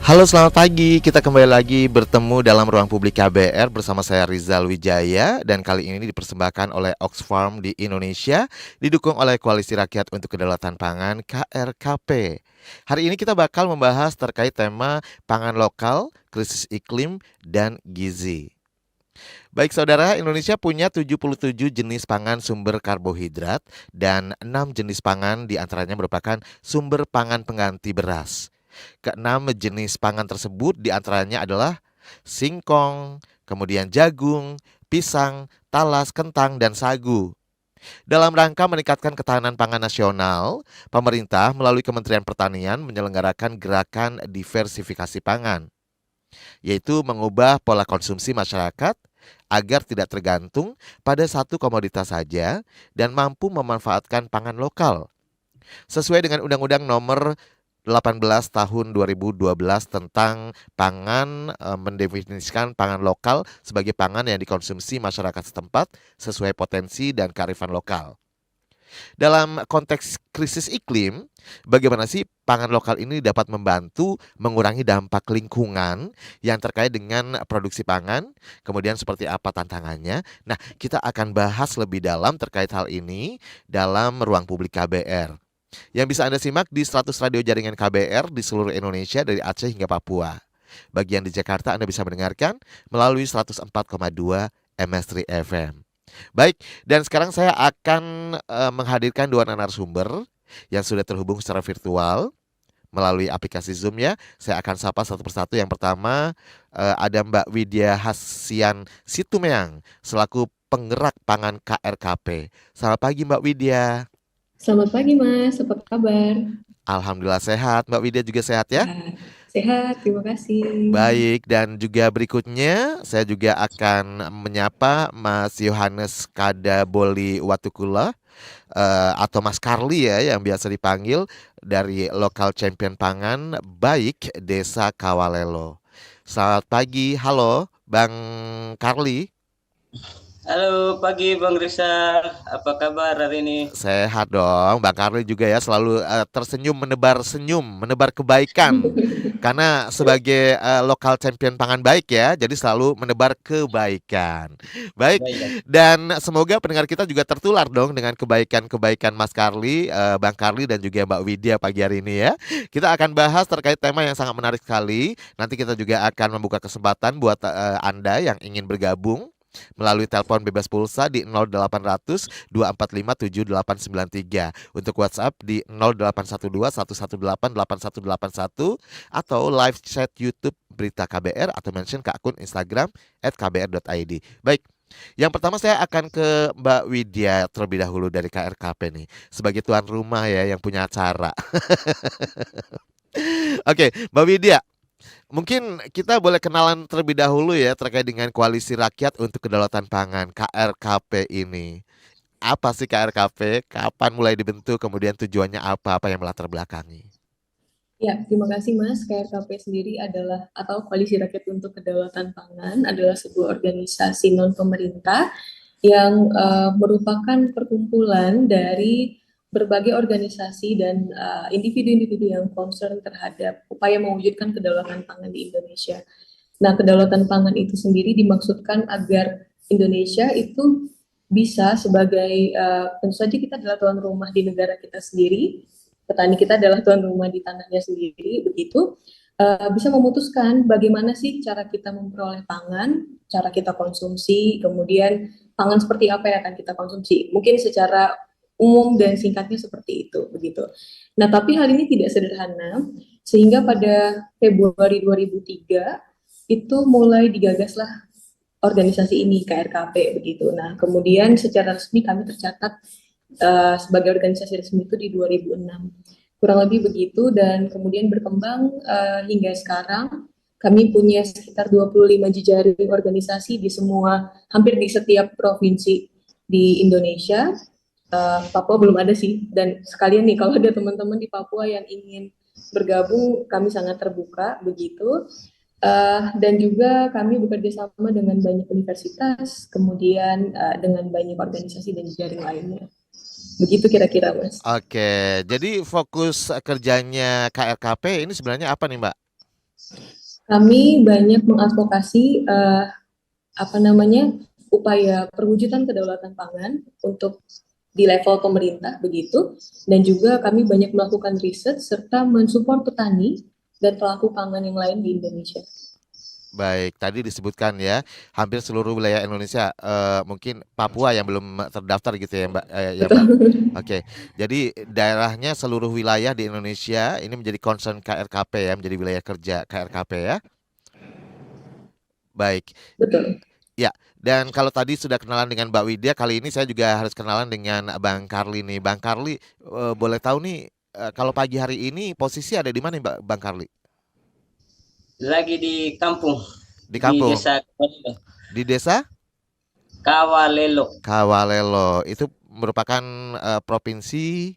Halo, selamat pagi. Kita kembali lagi bertemu dalam ruang publik KBR bersama saya Rizal Wijaya, dan kali ini dipersembahkan oleh Oxfam di Indonesia, didukung oleh Koalisi Rakyat untuk Kedaulatan Pangan KRKP. Hari ini kita bakal membahas terkait tema pangan lokal, krisis iklim, dan gizi. Baik saudara, Indonesia punya 77 jenis pangan sumber karbohidrat dan 6 jenis pangan diantaranya merupakan sumber pangan pengganti beras. Keenam jenis pangan tersebut diantaranya adalah singkong, kemudian jagung, pisang, talas, kentang, dan sagu. Dalam rangka meningkatkan ketahanan pangan nasional, pemerintah melalui Kementerian Pertanian menyelenggarakan gerakan diversifikasi pangan, yaitu mengubah pola konsumsi masyarakat agar tidak tergantung pada satu komoditas saja dan mampu memanfaatkan pangan lokal. Sesuai dengan Undang-Undang Nomor 18 tahun 2012 tentang pangan, mendefinisikan pangan lokal sebagai pangan yang dikonsumsi masyarakat setempat sesuai potensi dan kearifan lokal. Dalam konteks krisis iklim, bagaimana sih pangan lokal ini dapat membantu mengurangi dampak lingkungan yang terkait dengan produksi pangan? Kemudian seperti apa tantangannya? Nah, kita akan bahas lebih dalam terkait hal ini dalam ruang publik KBR. Yang bisa Anda simak di 100 radio jaringan KBR di seluruh Indonesia dari Aceh hingga Papua. Bagian di Jakarta Anda bisa mendengarkan melalui 104,2 MS3 FM. Baik, dan sekarang saya akan menghadirkan dua narasumber yang sudah terhubung secara virtual melalui aplikasi Zoom ya. Saya akan sapa satu persatu. Yang pertama ada Mbak Widya Hasian Situmeang selaku penggerak pangan KRKP. Selamat pagi Mbak Widya. Selamat pagi Mas, apa kabar? Alhamdulillah sehat. Mbak Widya juga sehat ya? Sehat, sehat, terima kasih. Baik, dan juga berikutnya saya juga akan menyapa Mas Yohanes Kadaboli Watukula, atau Mas Karli ya yang biasa dipanggil, dari Lokal Champion Pangan Baik Desa Kawalelo. Selamat pagi, halo Bang Karli. Halo pagi Bang Rizal, apa kabar hari ini? Sehat dong, Bang Karli juga ya selalu tersenyum, menebar kebaikan. Karena sebagai lokal champion pangan baik ya, jadi selalu menebar kebaikan. Baik, Baik. dan semoga pendengar kita juga tertular dong dengan kebaikan-kebaikan Mas Karli, Bang Karli dan juga Mbak Widya pagi hari ini ya. Kita akan bahas terkait tema yang sangat menarik sekali. Nanti kita juga akan membuka kesempatan buat Anda yang ingin bergabung melalui telepon bebas pulsa di 0800 245 7893, untuk WhatsApp di 0812 118 8181, atau live chat YouTube Berita KBR atau mention ke akun Instagram @kbr.id. Baik, yang pertama saya akan ke Mbak Widya terlebih dahulu dari KRKP nih, sebagai tuan rumah ya yang punya acara. Oke, Mbak Widya, mungkin kita boleh kenalan terlebih dahulu ya terkait dengan Koalisi Rakyat untuk Kedaulatan Pangan KRKP ini. Apa sih KRKP? Kapan mulai dibentuk? Kemudian tujuannya apa yang melatar belakangi? Ya, terima kasih Mas. KRKP sendiri adalah atau Koalisi Rakyat untuk Kedaulatan Pangan adalah sebuah organisasi non-pemerintah yang merupakan perkumpulan dari berbagai organisasi dan individu-individu yang concern terhadap upaya mewujudkan kedaulatan pangan di Indonesia. Nah, kedaulatan pangan itu sendiri dimaksudkan agar Indonesia itu bisa sebagai tentu saja kita adalah tuan rumah di negara kita sendiri, petani kita adalah tuan rumah di tanahnya sendiri, begitu bisa memutuskan bagaimana sih cara kita memperoleh pangan, cara kita konsumsi, kemudian pangan seperti apa yang akan kita konsumsi. Mungkin secara umum dan singkatnya seperti itu, begitu. Nah, tapi hal ini tidak sederhana, sehingga pada Februari 2003 itu mulai digagaslah organisasi ini KRKP begitu. Nah, kemudian secara resmi kami tercatat sebagai organisasi resmi itu di 2006. Kurang lebih begitu, dan kemudian berkembang hingga sekarang. Kami punya sekitar 25 jejaring organisasi di semua, hampir di setiap provinsi di Indonesia. Papua belum ada sih, dan sekalian nih kalau ada teman-teman di Papua yang ingin bergabung, kami sangat terbuka begitu. Dan juga kami bekerja sama dengan banyak universitas, kemudian dengan banyak organisasi dan jaring lainnya. Begitu kira-kira, Mas. Oke, jadi fokus kerjanya KRKP ini sebenarnya apa nih Mbak? Kami banyak mengadvokasi upaya perwujudan kedaulatan pangan untuk di level pemerintah begitu, dan juga kami banyak melakukan riset serta mensupport petani dan pelaku pangan yang lain di Indonesia. Baik, tadi disebutkan ya, hampir seluruh wilayah Indonesia, mungkin Papua yang belum terdaftar gitu ya Mbak, ya Mbak? Betul. Oke, jadi daerahnya seluruh wilayah di Indonesia ini menjadi concern KRKP ya, menjadi wilayah kerja KRKP ya. Baik, Betul. ya. Dan kalau tadi sudah kenalan dengan Mbak Widya, kali ini saya juga harus kenalan dengan Bang Karli nih. Bang Karli, boleh tahu nih, kalau pagi hari ini posisi ada di mana Mbak Bang Karli? Lagi di kampung, Di di kampung, desa di desa Kawalelo, Kawalelo. Itu merupakan provinsi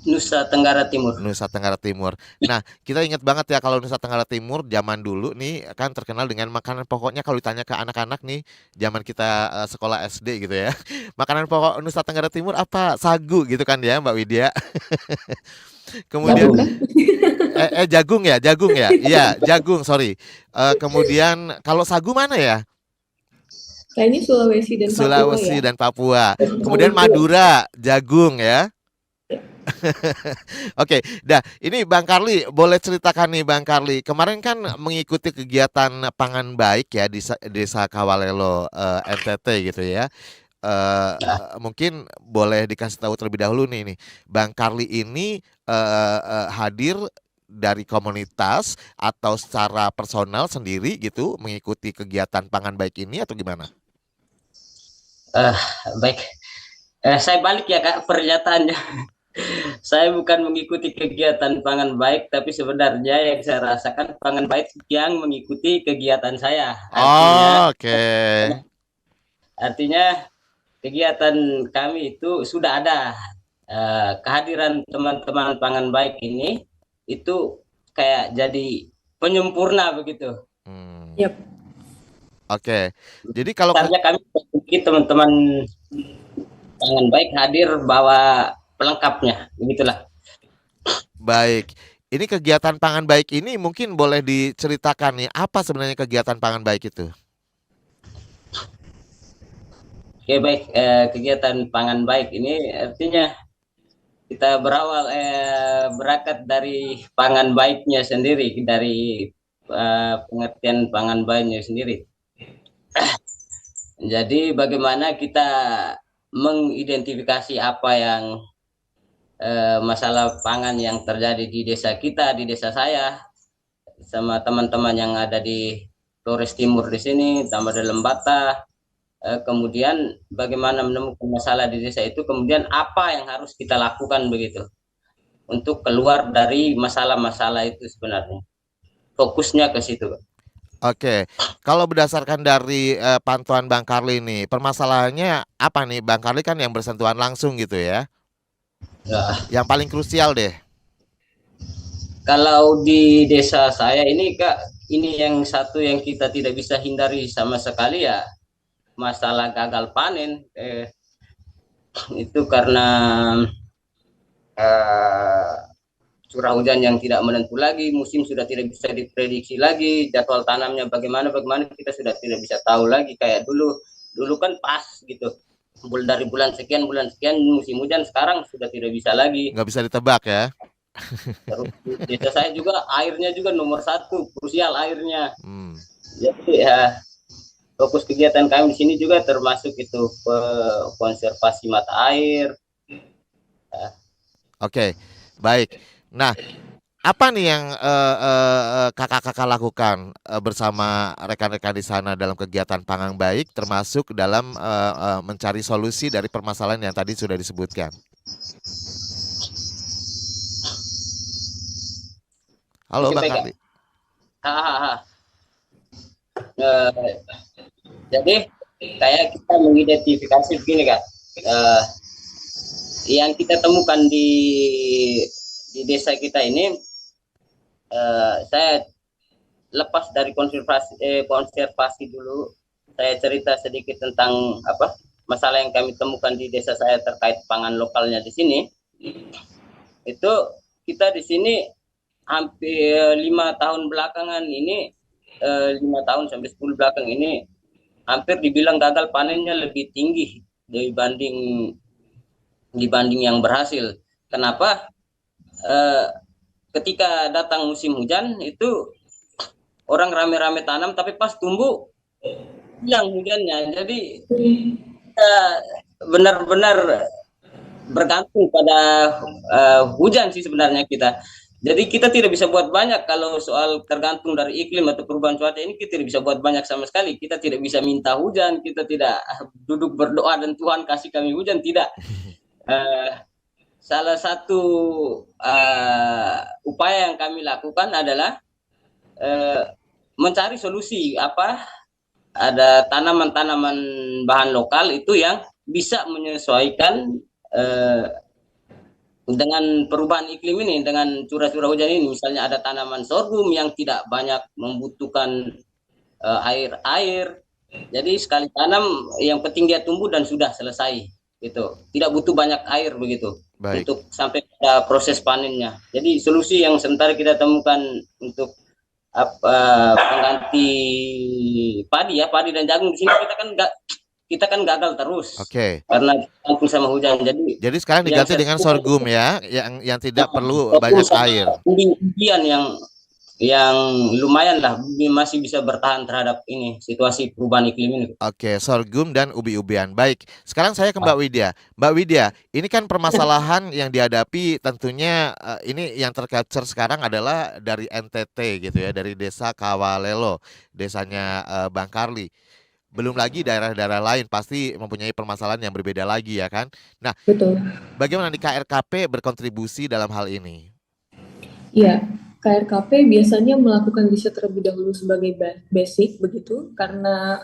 Nusa Tenggara Timur. Nusa Tenggara Timur. Nah, kita ingat banget ya kalau Nusa Tenggara Timur zaman dulu nih kan terkenal dengan makanan pokoknya kalau ditanya ke anak-anak nih zaman kita sekolah SD gitu ya. Makanan pokok Nusa Tenggara Timur apa? Sagu gitu kan ya Mbak Widya. Kemudian Jagung kan? jagung ya, jagung ya. Iya, jagung, sorry. Kemudian kalau sagu mana ya? Kayaknya Sulawesi dan Papua Sulawesi ya. dan Papua. Kemudian Maluku. Madura, jagung ya. Oke, dah ini Bang Karli boleh ceritakan nih Bang Karli. Kemarin kan mengikuti kegiatan pangan baik ya di Desa Kawalelo NTT gitu ya. Mungkin boleh dikasih tahu terlebih dahulu nih Bang Karli ini hadir dari komunitas atau secara personal sendiri gitu mengikuti kegiatan pangan baik ini atau gimana? Eh, Baik, saya balik ya Kak pernyataannya. Saya bukan mengikuti kegiatan pangan baik, tapi sebenarnya yang saya rasakan pangan baik yang mengikuti kegiatan saya. Oh, oke. Artinya kegiatan kami itu sudah ada. Kehadiran teman-teman pangan baik ini itu kayak jadi penyempurna begitu. Hmm, Yap. oke. Jadi kalau Sebenarnya kami memiliki teman-teman pangan baik hadir bawa pelengkapnya, begitulah. baik. Ini kegiatan pangan baik ini mungkin boleh diceritakan nih apa sebenarnya kegiatan pangan baik itu? Oke baik, kegiatan pangan baik ini artinya kita berangkat dari pangan baiknya sendiri, dari pengertian pangan baiknya sendiri. Jadi bagaimana kita mengidentifikasi apa yang masalah pangan yang terjadi di desa kita, di desa saya, sama teman-teman yang ada di Flores Timur di sini, tambah di Lembata. Kemudian bagaimana menemukan masalah di desa itu, kemudian apa yang harus kita lakukan begitu untuk keluar dari masalah-masalah itu sebenarnya. Fokusnya ke situ. Oke, kalau berdasarkan dari pantauan Bang Karli nih, permasalahannya apa nih Bang Karli kan yang bersentuhan langsung gitu ya? Ya, Yang paling krusial deh. kalau di desa saya ini Kak, ini yang satu yang kita tidak bisa hindari sama sekali ya masalah gagal panen. Itu karena eh, curah hujan yang tidak menentu lagi, musim sudah tidak bisa diprediksi lagi, jadwal tanamnya bagaimana kita sudah tidak bisa tahu lagi kayak dulu. Dulu kan pas gitu. Dari bulan sekian musim hujan, sekarang sudah tidak bisa lagi. Nggak bisa ditebak ya? Terus di desa saya juga airnya juga nomor satu, krusial airnya. Hmm. Jadi ya fokus kegiatan kami di sini juga termasuk itu konservasi mata air. Oke, baik. Nah, apa nih yang kakak-kakak lakukan bersama rekan-rekan di sana dalam kegiatan pangan baik, termasuk dalam mencari solusi dari permasalahan yang tadi sudah disebutkan? Halo Oke Bang baik. Karli. Eh, jadi kayak kita mengidentifikasi begini Kak. Eh, yang kita temukan di desa kita ini, saya lepas dari konservasi dulu, saya cerita sedikit tentang apa masalah yang kami temukan di desa saya terkait pangan lokalnya di sini. Itu kita di sini hampir 5 tahun belakangan ini, 5 tahun sampai 10 belakang ini, hampir dibilang gagal panennya lebih tinggi dibanding yang berhasil. Kenapa? Eh, Ketika datang musim hujan itu orang rame-rame tanam, tapi pas tumbuh hilang hujannya. Jadi kita benar-benar bergantung pada hujan sih sebenarnya kita. Jadi kita tidak bisa buat banyak kalau soal tergantung dari iklim atau perubahan cuaca ini, kita tidak bisa buat banyak sama sekali. Kita tidak bisa minta hujan, kita tidak duduk berdoa dan Tuhan kasih kami hujan, tidak. Eh, Salah satu upaya yang kami lakukan adalah mencari solusi, ada tanaman-tanaman bahan lokal itu yang bisa menyesuaikan dengan perubahan iklim ini, dengan curah-curah hujan ini. Misalnya ada tanaman sorghum yang tidak banyak membutuhkan air. Jadi sekali tanam yang penting dia tumbuh dan sudah selesai. Gitu. Tidak butuh banyak air begitu. Baik. Untuk sampai pada proses panennya. Jadi solusi yang sementara kita temukan untuk pengganti padi dan jagung di sini, kita kan gagal terus. Oke. Karena campur sama hujan. Jadi sekarang diganti dengan sorghum ya, yang tidak perlu banyak air. Ubi-ubian yang lumayan lah, masih bisa bertahan terhadap ini situasi perubahan iklim ini. Oke, sorghum dan ubi-ubian. Baik, sekarang saya ke Mbak Widya. Mbak Widya, ini kan permasalahan yang dihadapi tentunya ini yang tercapture sekarang adalah dari NTT gitu ya, dari desa Kawalelo, desanya Bang Karli. Belum lagi daerah-daerah lain pasti mempunyai permasalahan yang berbeda lagi ya kan. Nah, Betul. bagaimana di KRKP berkontribusi dalam hal ini? Iya, KRKP biasanya melakukan riset terlebih dahulu sebagai basic begitu, karena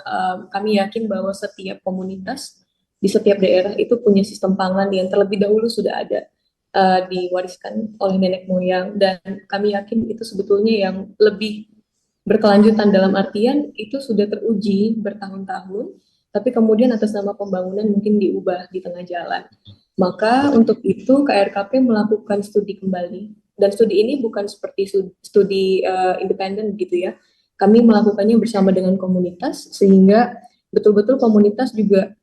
kami yakin bahwa setiap komunitas di setiap daerah itu punya sistem pangan yang terlebih dahulu sudah ada, diwariskan oleh nenek moyang, dan kami yakin itu sebetulnya yang lebih berkelanjutan, dalam artian itu sudah teruji bertahun-tahun, tapi kemudian atas nama pembangunan mungkin diubah di tengah jalan. Maka untuk itu KRKP melakukan studi kembali, dan studi ini bukan seperti studi independen gitu ya. Kami melakukannya bersama dengan komunitas, sehingga betul-betul komunitas juga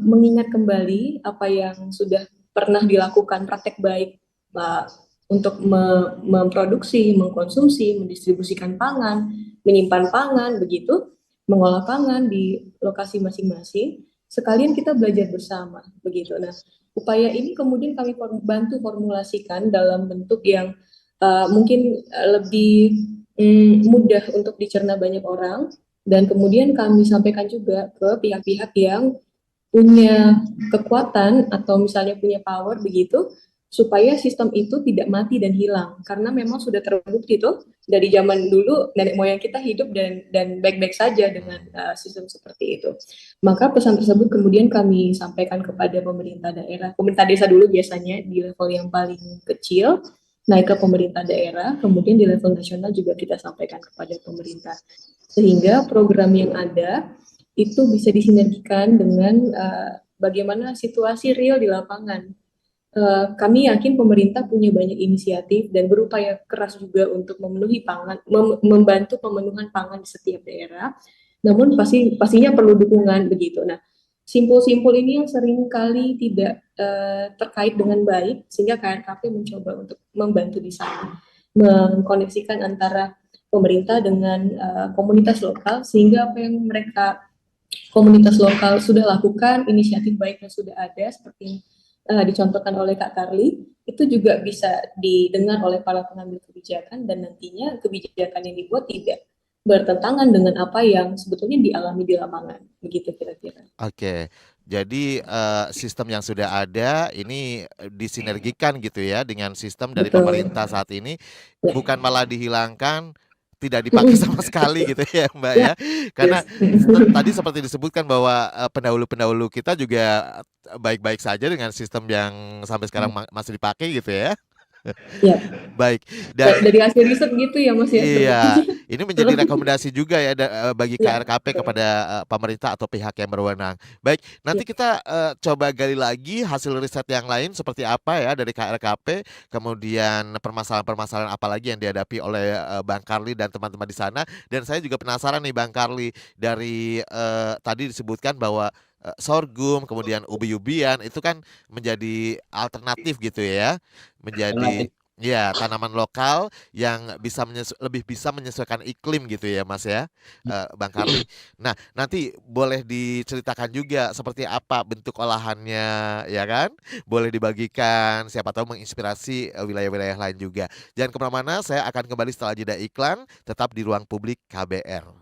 mengingat kembali apa yang sudah pernah dilakukan praktek baik untuk memproduksi, mengkonsumsi, mendistribusikan pangan, menyimpan pangan, begitu, mengolah pangan di lokasi masing-masing. Sekalian kita belajar bersama, begitu. Nah, upaya ini kemudian kami bantu formulasikan dalam bentuk yang mungkin lebih mudah untuk dicerna banyak orang, dan kemudian kami sampaikan juga ke pihak-pihak yang punya kekuatan atau misalnya punya power begitu, supaya sistem itu tidak mati dan hilang, karena memang sudah terbukti tuh dari zaman dulu nenek moyang kita hidup dan baik-baik saja dengan sistem seperti itu. Maka pesan tersebut kemudian kami sampaikan kepada pemerintah daerah, pemerintah desa dulu biasanya di level yang paling kecil, naik ke pemerintah daerah, kemudian di level nasional juga kita sampaikan kepada pemerintah, sehingga program yang ada itu bisa disinergikan dengan bagaimana situasi real di lapangan. Kami yakin pemerintah punya banyak inisiatif dan berupaya keras juga untuk memenuhi pangan, membantu pemenuhan pangan di setiap daerah. Namun pastinya perlu dukungan begitu. Nah, simpul-simpul ini yang seringkali tidak terkait dengan baik, sehingga KRKP mencoba untuk membantu di sana, mengkoneksikan antara pemerintah dengan komunitas lokal, sehingga apa yang komunitas lokal sudah lakukan, inisiatif baiknya sudah ada, seperti dicontohkan oleh Kak Karli, itu juga bisa didengar oleh para pengambil kebijakan, dan nantinya kebijakan yang dibuat tidak bertentangan dengan apa yang sebetulnya dialami di lapangan, begitu kira-kira. Oke, jadi sistem yang sudah ada ini disinergikan gitu ya dengan sistem dari Betul. pemerintah saat ini, Ya. bukan malah dihilangkan, tidak dipakai sama sekali gitu ya Mbak ya. Karena tadi seperti disebutkan bahwa pendahulu-pendahulu kita juga baik-baik saja dengan sistem yang sampai sekarang masih dipakai gitu ya. Ya, Baik, dan dari hasil riset gitu ya Mas ya iya, sepertinya. ini menjadi rekomendasi juga ya bagi Iya, KRKP betul. kepada pemerintah atau pihak yang berwenang. Baik, Iya. nanti kita coba gali lagi hasil riset yang lain seperti apa ya dari KRKP, kemudian permasalahan-permasalahan apa lagi yang dihadapi oleh Bang Karli dan teman-teman di sana. Dan saya juga penasaran nih Bang Karli, dari tadi disebutkan bahwa sorghum, kemudian ubi-ubian itu kan menjadi alternatif gitu ya, menjadi Alternatif. ya tanaman lokal yang lebih bisa menyesuaikan iklim gitu ya Mas ya, Bang Karli. Nah, nanti boleh diceritakan juga seperti apa bentuk olahannya ya kan? Boleh dibagikan, siapa tahu menginspirasi wilayah-wilayah lain juga. Jangan kemana-mana, saya akan kembali setelah jeda iklan, tetap di ruang publik KBR.